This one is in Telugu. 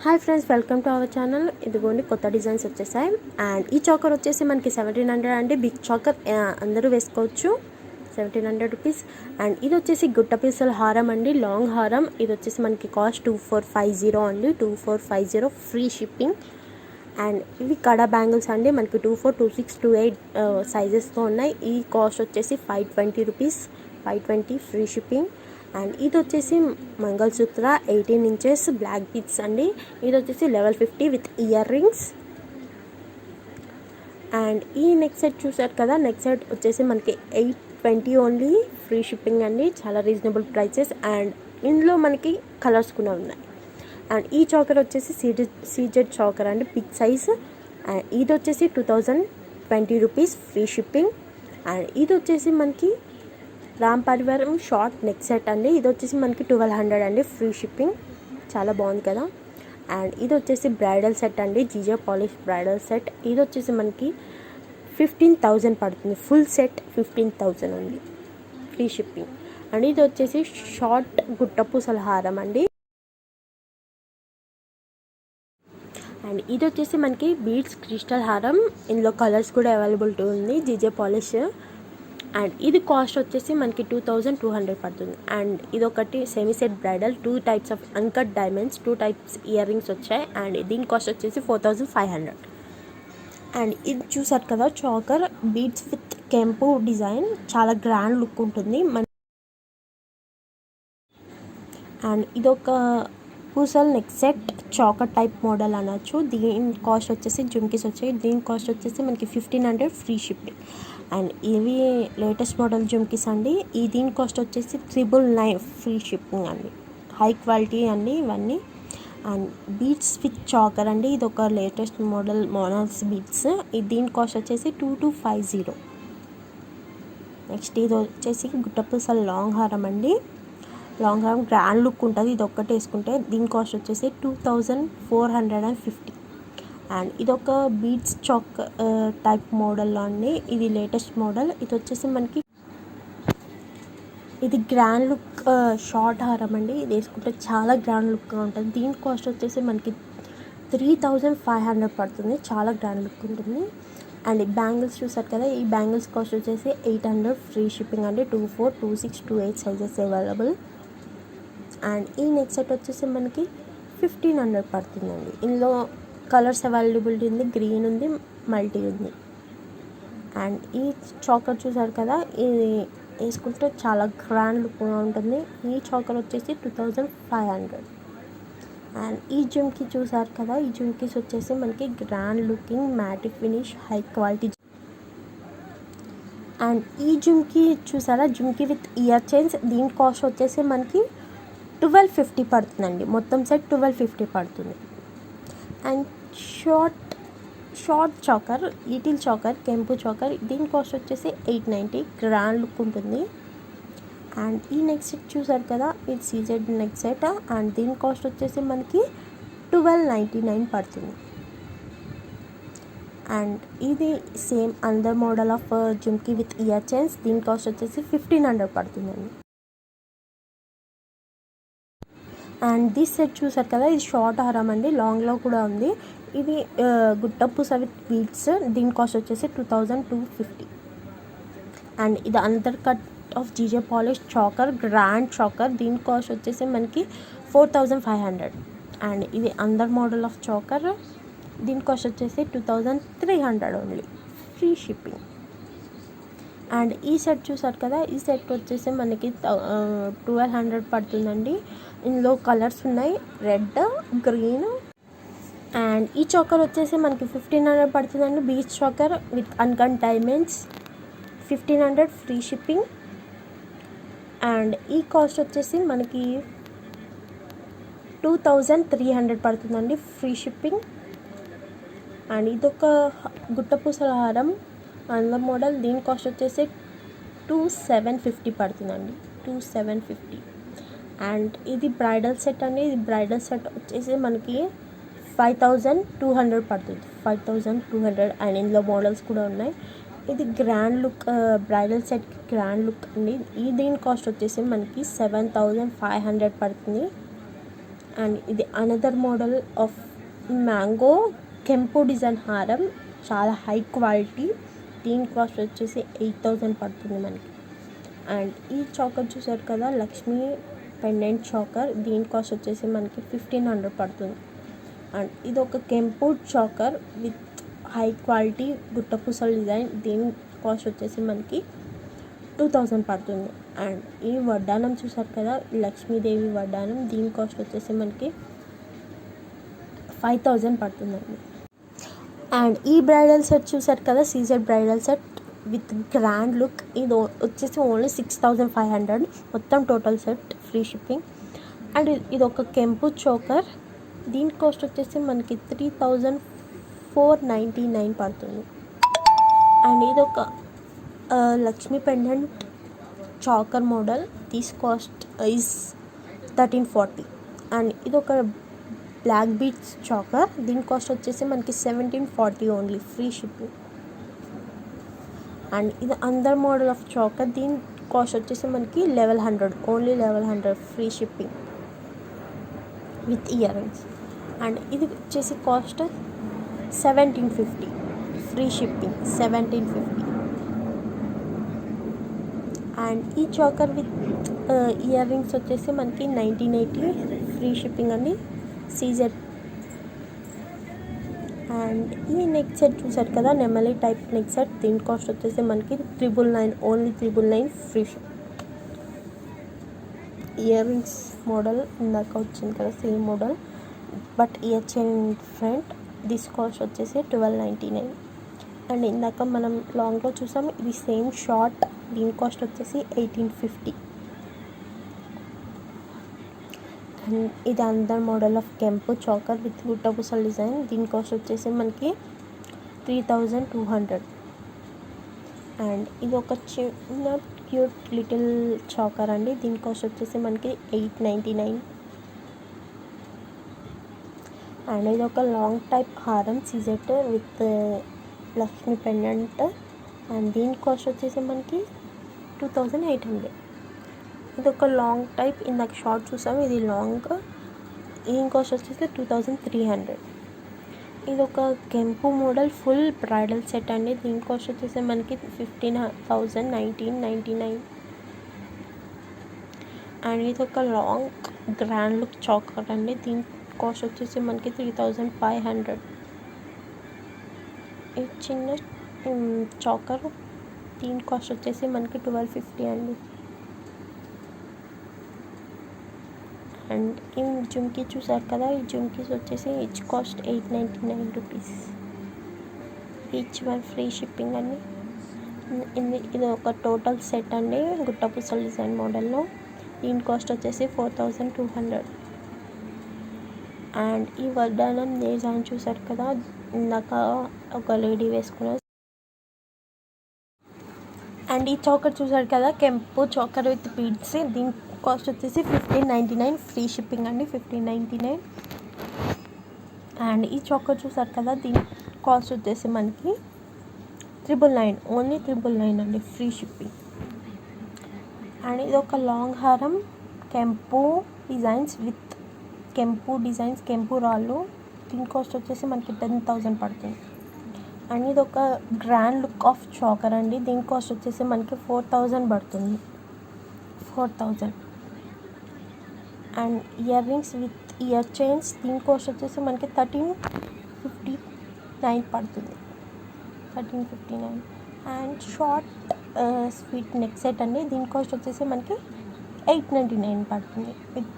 Hi friends, welcome to our channel. ఇదిగోండి కొత్త డిజైన్స్ వచ్చేసాయి. అండ్ ఈ చాకర్ వచ్చేసి మనకి 1700 అండి. బిగ్ చాకర్ అందరూ వేసుకోవచ్చు, 1700 రూపీస్. అండ్ ఇది వచ్చేసి గుట్ట పీసల హారం అండి, లాంగ్ హారం. ఇది వచ్చేసి మనకి కాస్ట్ 2450 అండి, 2450 ఫ్రీ షిప్పింగ్. అండ్ ఇవి కడా బ్యాంగిల్స్ అండి, మనకి 24, 26, 28 సైజెస్తో ఉన్నాయి. ఈ కాస్ట్ వచ్చేసి 520 రూపీస్, 520 ఫ్రీ షిప్పింగ్. అండ్ ఇది వచ్చేసి మంగళసూత్ర 18 ఇంచెస్ బ్లాక్ బీడ్స్ అండి. ఇది వచ్చేసి level 50 with ear rings. And ఈ నెక్ సెట్ చూసారు కదా, నెక్ సెట్ వచ్చేసి మనకి 820 ఓన్లీ ఫ్రీ షిప్పింగ్ అండి, చాలా రీజనబుల్ ప్రైసెస్. అండ్ ఇందులో మనకి కలర్స్ కూడా ఉన్నాయి. అండ్ ఈ చాకర్ వచ్చేసి సీజెడ్ చాకర్ అండి, బిగ్ సైజ్. అండ్ ఇది వచ్చేసి 2020 రూపీస్ ఫ్రీ షిప్పింగ్. అండ్ ఇది వచ్చేసి మనకి రామ్ పరివారం షార్ట్ నెక్ సెట్ అండి. ఇది వచ్చేసి మనకి 1200 అండి, ఫ్రీ షిప్పింగ్. చాలా బాగుంది కదా. అండ్ ఇది వచ్చేసి బ్రైడల్ సెట్ అండి, జీజే పాలిష్ బ్రైడల్ సెట్. ఇది వచ్చేసి మనకి 15,000 పడుతుంది, ఫుల్ సెట్ 15,000 ఉంది, ఫ్రీ షిప్పింగ్. అండ్ ఇది వచ్చేసి షార్ట్ గుట్టపూసల హారం అండి. అండ్ ఇది వచ్చేసి మనకి బీడ్స్ క్రిస్టల్ హారం, ఇందులో కలర్స్ కూడా అవైలబిలిటీ ఉంది, జీజే పాలిష్. అండ్ ఇది కాస్ట్ వచ్చేసి మనకి 2200 పడుతుంది. అండ్ ఇది ఒకటి semi set bridal, 2 types of uncut diamonds, 2 types ear rings వచ్చాయి. అండ్ దీని కాస్ట్ వచ్చేసి 4500. అండ్ ఇది చూసారు కదా చాకర్, బీడ్స్ విత్ కెంపు డిజైన్, చాలా గ్రాండ్ లుక్ ఉంటుంది. అండ్ ఇదొక పూసల్ neck set, choker type model అనొచ్చు. దీని కాస్ట్ వచ్చేసి జుమ్కీస్ వచ్చాయి, దీని కాస్ట్ వచ్చేసి మనకి 1500 ఫ్రీ షిప్పింగ్. అండ్ ఇవి లేటెస్ట్ మోడల్ జుమ్కీస్ అండి. ఈ దీని కాస్ట్ వచ్చేసి 999 ఫ్రీ షిప్పింగ్ అండి, హై క్వాలిటీ అండి ఇవన్నీ. అండ్ బీడ్స్ విత్ చాకర్ అండి, ఇది ఒక లేటెస్ట్ మోడల్ మోనల్స్ బీడ్స్. దీని కాస్ట్ వచ్చేసి 2250. నెక్స్ట్ ఇది వచ్చేసి గుట్టపూసల లాంగ్ హారం అండి, లాంగ్ హారం గ్రాండ్ లుక్ ఉంటుంది, ఇది ఒక్కటి వేసుకుంటే. దీని కాస్ట్ వచ్చేసి 2450. అండ్ ఇదొక బీడ్స్ చాక్ టైప్ మోడల్లో అండి, ఇది లేటెస్ట్ మోడల్. ఇది వచ్చేసి మనకి ఇది గ్రాండ్ లుక్ షార్ట్ హారం అండి, ఇది వేసుకుంటే చాలా గ్రాండ్ లుక్గా ఉంటుంది. దీని కాస్ట్ వచ్చేసి మనకి 3500 పడుతుంది, చాలా గ్రాండ్ లుక్ ఉంటుంది. అండ్ ఈ బ్యాంగిల్స్ చూసారు కదా, ఈ బ్యాంగిల్స్ కాస్ట్ వచ్చేసి 800 ఫ్రీ షిప్పింగ్ అండి, 24, 26, 28 సైజెస్ అవైలబుల్. అండ్ ఈ నెక్ సెట్ వచ్చేసి మనకి 1500 పడుతుందండి. ఇందులో కలర్స్ అవైలబిలిటీ ఉంది, గ్రీన్ ఉంది, మల్టీ ఉంది. అండ్ ఈ చాకర్ చూసారు కదా, ఇది వేసుకుంటే చాలా గ్రాండ్ లుక్గా ఉంటుంది. ఈ చాకర్ వచ్చేసి 2500. అండ్ ఈ జుమ్కీ చూసారు కదా, ఈ జుమ్కీస్ వచ్చేసి మనకి గ్రాండ్ లుకింగ్ మ్యాటిక్ ఫినిష్, హై క్వాలిటీ. అండ్ ఈ జుమ్కీ చూసారా, జుమ్కీ విత్ ఇయర్ చైన్స్, దీని కాస్ట్ వచ్చేసి మనకి 1250 పడుతుందండి, మొత్తం సెట్ 1250 పడుతుంది. And short choker, little choker, కెంపు చాకర్, దీని కాస్ట్ వచ్చేసి 890, గ్రాండ్ లుక్ ఉంటుంది. అండ్ ఈ నెక్ సెట్ చూసారు కదా, ఇది సీజెడ్ నెక్ సెట్. అండ్ దీని కాస్ట్ వచ్చేసి మనకి 1299 పడుతుంది. అండ్ ఇది సేమ్ అందర్ model of jhumki with ear chains, దీని కాస్ట్ వచ్చేసి 1500 పడుతుందండి. అండ్ దిస్ సెట్ చూసారు కదా, ఇది షార్ట్ హారం అండి, లాంగ్లో కూడా ఉంది. ఇది గుట్టపూస విత్ బీడ్స్, దీని కాస్ట్ వచ్చేసి 2250. అండ్ ఇది under cut off GJ polish choker, grand choker, దీని కాస్ట్ వచ్చేసి మనకి 4500. అండ్ ఇది అందర్ మోడల్ ఆఫ్ చాకర్, దీని కాస్ట్ వచ్చేసి 2300 ఓన్లీ, ఫ్రీ షిప్పింగ్. అండ్ ఈ సెట్ చూసారు కదా, ఈ సెట్ వచ్చేసి మనకి 1200 పడుతుందండి. ఇందులో కలర్స్ ఉన్నాయి, రెడ్, గ్రీన్. అండ్ ఈ చాకర్ వచ్చేసి మనకి 1500 పడుతుందండి, beach choker with uncut diamonds, 1500 free shipping. And ఈ కాస్ట్ వచ్చేసి మనకి 2300 పడుతుందండి, ఫ్రీ షిప్పింగ్. అండ్ ఇదొక గుట్టపూసల హారం అందులో మోడల్, దీని కాస్ట్ వచ్చేసి 2750 పడుతుందండి, 2750. అండ్ ఇది బ్రైడల్ సెట్ అండి, ఇది బ్రైడల్ సెట్ వచ్చేసి మనకి 5200 పడుతుంది, 5200. అండ్ ఇందులో మోడల్స్ కూడా ఉన్నాయి. ఇది గ్రాండ్ లుక్ బ్రైడల్ సెట్కి గ్రాండ్ లుక్ అండి. దీని కాస్ట్ వచ్చేసి మనకి 7500 పడుతుంది. అండ్ ఇది అనదర్ మోడల్ ఆఫ్ మ్యాంగో కెంపు డిజైన్ హారం, చాలా హై క్వాలిటీ. దీని కాస్ట్ వచ్చేసి 8,000 పడుతుంది మనకి. అండ్ ఈ చాకర్ చూసారు కదా, లక్ష్మీ పెండెంట్ చాకర్, దీని కాస్ట్ వచ్చేసి మనకి 1,500 పడుతుంది. అండ్ ఇది ఒక కెంపు చాకర్ విత్ హై క్వాలిటీ గుట్టపూసల డిజైన్, దీని కాస్ట్ వచ్చేసి మనకి 2,000 పడుతుంది. అండ్ ఈ వడ్డానం చూసారు కదా, లక్ష్మీదేవి వడ్డానం, దీని కాస్ట్ వచ్చేసి మనకి 5,000 పడుతుందండి. అండ్ ఈ బ్రైడల్ సెట్ చూసారు కదా, CZ bridal set with grand look, ఇది వచ్చేసి ఓన్లీ 6,500 మొత్తం total set, free shipping. And ఇది ఒక కెంపు చోకర్, దీని కాస్ట్ వచ్చేసి మనకి 3,499 పడుతుంది. అండ్ ఇది ఒక Lakshmi pendant choker model, this cost is 1,340. And ఇది ఒక బ్లాక్ బీట్స్ చాకర్, దీని కాస్ట్ వచ్చేసి మనకి 1,740 ఓన్లీ, ఫ్రీ షిప్పింగ్. అండ్ ఇది అందర్ మోడల్ ఆఫ్ చాకర్, దీని కాస్ట్ వచ్చేసి మనకి 1,100 only, 1,100 free shipping with ear rings. And ఇది వచ్చేసి కాస్ట్ 1,750 ఫ్రీ షిప్పింగ్, 1,750. అండ్ ఈ చాకర్ విత్ ఇయర్ రింగ్స్ వచ్చేసి మనకి 1,980 ఫ్రీ షిప్పింగ్ అండి, సీజెడ్. అండ్ ఈ నెక్ సెట్ చూసారు కదా, నెమలి టైప్ నెక్ సెట్, దీని కాస్ట్ వచ్చేసి మనకి 999 only, 999 free ship. Ear rings model ఇందాక వచ్చింది కదా, same model but year chain different, this cost వచ్చేసి 1,299. అండ్ ఇందాక మనం లాంగ్లో చూసాం, ఇది సేమ్ షార్ట్, దీని కాస్ట్ వచ్చేసి 1,850. అండ్ ఇది అందర్ మోడల్ ఆఫ్ కెంపు చాకర్ విత్ గుట్టపూసల డిజైన్, దీని కాస్ట్ వచ్చేసి మనకి 3,200. అండ్ ఇది ఒక చిన్న క్యూట్ లిటిల్ చాకర్ అండి, దీని కాస్ట్ వచ్చేసి మనకి 899. అండ్ ఇది ఒక లాంగ్ టైప్ హారం సీజెట్ విత్ లక్ష్మీ పెండెంట్, అండ్ దీని కాస్ట్ వచ్చేసి మనకి 2,800. ఇది ఒక లాంగ్ టైప్, ఇందాక షార్ట్ చూసాము, ఇది లాంగ్, దీని కాస్ట్ వచ్చేసి 2,300. ఇది ఒక కెంపు మోడల్ ఫుల్ బ్రైడల్ సెట్ అండి, దీని కాస్ట్ వచ్చేసి మనకి 15,199. అండ్ ఇది ఒక లాంగ్ గ్రాండ్ లుక్ చాకర్ అండి, దీని కాస్ట్ వచ్చేసి మనకి 3,500. ఇది చిన్న చాకర్, దీని కాస్ట్ వచ్చేసి మనకి 1,250 అండి. అండ్ ఈ జుమ్కీ చూసారు కదా, ఈ జుమ్కీస్ వచ్చేసి each cost 899 rupees, each one free shipping అండి. ఇది ఒక టోటల్ సెట్ అండి, గుట్టపూసల డిజైన్ మోడల్లో, దీని కాస్ట్ వచ్చేసి 4,200. అండ్ ఈ వడ్డానం డిజైన్ చూసారు కదా, ఇందాక ఒక లేడీ వేసుకున్నారు. అండ్ ఈ చాకర్ చూసారు కదా, కెంపు చాకర్ విత్ బీడ్స్, దీని కాస్ట్ వచ్చేసి 1,599 ఫ్రీ షిప్పింగ్ అండి, 1,599. అండ్ ఈ చాకర్ చూసారు కదా, దీని కాస్ట్ వచ్చేసి మనకి 999 ఓన్లీ, 999 అండి, ఫ్రీ షిప్పింగ్. అండ్ ఇది ఒక లాంగ్ హారం కెంపు డిజైన్స్ విత్ కెంపు రాళ్ళు, దీని కాస్ట్ వచ్చేసి మనకి 10,000 పడుతుంది. అండ్ ఇది ఒక గ్రాండ్ లుక్ ఆఫ్ చాకర్ అండి, దీని కాస్ట్ వచ్చేసి మనకి 4,000 పడుతుంది, 4,000. And ear rings with ear chains, దీని కాస్ట్ వచ్చేసి మనకి 1,359 పడుతుంది, 1,359. And short sweet neck set అండి, దీని కాస్ట్ వచ్చేసి మనకి 899 పడుతుంది.